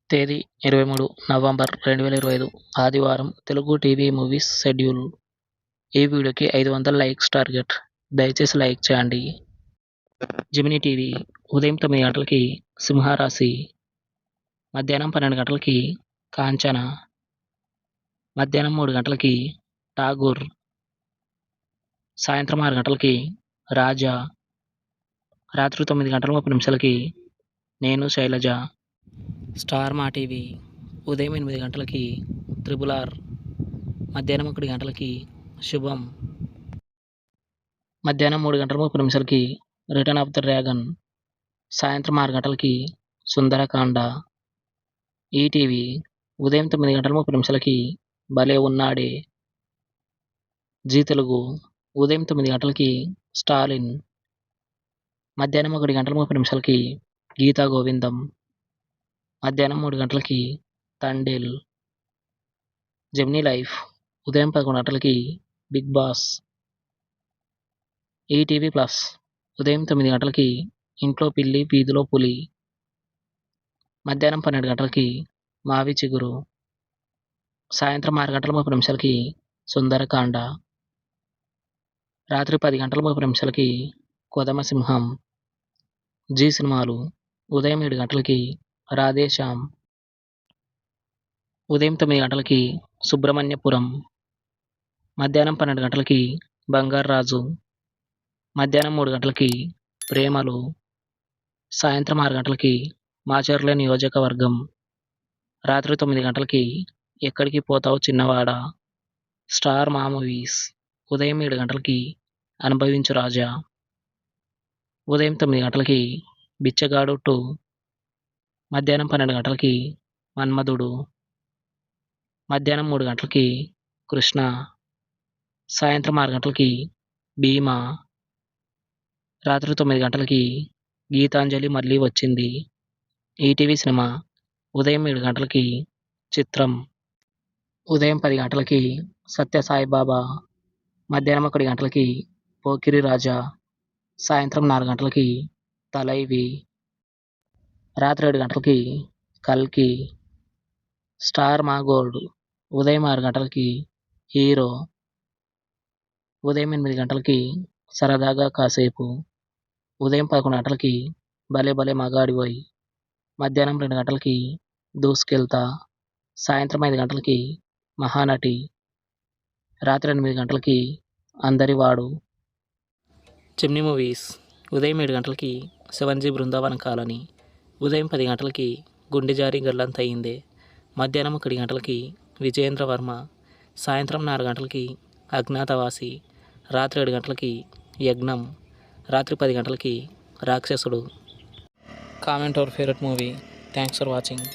తేదీ 23 నవంబర్ 2025 ఆదివారం Telugu TV movies schedule. ఈ వీడియోకి 500 లైక్స్ టార్గెట్. దయచేసి లైక్ చేయండి. జెమినీ టీవీ ఉదయం 9 గంటలకి సింహరాశి, మధ్యాహ్నం 12 గంటలకి కాంచన, మధ్యాహ్నం 3 గంటలకి ఠాగూర్, సాయంత్రం 6 గంటలకి రాజా, రాత్రి 9:30 నేను శైలజ. స్టార్ మా టీవీ ఉదయం 8 గంటలకి త్రిబుల్ ఆర్, మధ్యాహ్నం 1 గంటలకి శుభం, మధ్యాహ్నం 3:30 రిటర్న్ ఆఫ్ ద డ్రాగన్, సాయంత్రం 6 గంటలకి సుందరకాండ. ఈటీవీ ఉదయం 9:30 భలే ఉన్నాడే. జీ తెలుగు ఉదయం 9 గంటలకి స్టాలిన్, మధ్యాహ్నం 1:30 గీతా గోవిందం, మధ్యాహ్నం 3 గంటలకి తండేల్. జెమినీ లైఫ్ ఉదయం 11 గంటలకి బిగ్ బాస్. ఈటీవీ ప్లస్ ఉదయం 9 గంటలకి ఇంట్లో పిల్లి వీధిలో పులి, మధ్యాహ్నం 12 గంటలకి మావి చిగురు, సాయంత్రం 6:30 సుందరకాండ, రాత్రి 10:30 కొదమ సింహం. జీ సినిమాలు ఉదయం 7 గంటలకి రాధేశ్యామ్, ఉదయం 9 గంటలకి సుబ్రహ్మణ్యపురం, మధ్యాహ్నం 12 గంటలకి బంగారాజు, మధ్యాహ్నం 3 గంటలకి ప్రేమలు, సాయంత్రం 6 గంటలకి మాచర్ల నియోజకవర్గం, రాత్రి 9 గంటలకి ఎక్కడికి పోతావు చిన్నవాడా. స్టార్ మా మూవీస్ ఉదయం 7 గంటలకి అనుభవించు రాజా, ఉదయం 9 గంటలకి బిచ్చగాడు 2, మధ్యాహ్నం 12 గంటలకి మన్మధుడు, మధ్యాహ్నం 3 గంటలకి కృష్ణ, సాయంత్రం 6 గంటలకి భీమా, రాత్రి 9 గంటలకి గీతాంజలి మళ్ళీ వచ్చింది. ఈటీవీ సినిమా ఉదయం 7 గంటలకి చిత్రం, ఉదయం 10 గంటలకి సత్యసాయిబాబా, మధ్యాహ్నం 1 గంటలకి పోకిరి రాజా, సాయంత్రం 4 గంటలకి తలైవి, రాత్రి 7 గంటలకి కల్కి. స్టార్ మా గోల్డ్ ఉదయం 6 గంటలకి హీరో, ఉదయం 8 గంటలకి సరదాగా కాసేపు, ఉదయం 11 గంటలకి భలే భలే మగాడివోయ్, మధ్యాహ్నం 2 గంటలకి దూసుకెళ్తా, సాయంత్రం 5 గంటలకి మహానటి, రాత్రి 8 గంటలకి అందరివాడు. చిమ్నీ మూవీస్ ఉదయం 7 గంటలకి 7G బృందావన కాలనీ, ఉదయం 10 గంటలకి గుండె జారి గల్లంతయిందే, మధ్యాహ్నం 1 గంటలకి విజయేంద్ర వర్మ, సాయంత్రం 4 గంటలకి అజ్ఞాతవాసి, రాత్రి 7 గంటలకి యజ్ఞం, రాత్రి 10 గంటలకి రాక్షసుడు. Comment our favourite movie. Thanks for watching.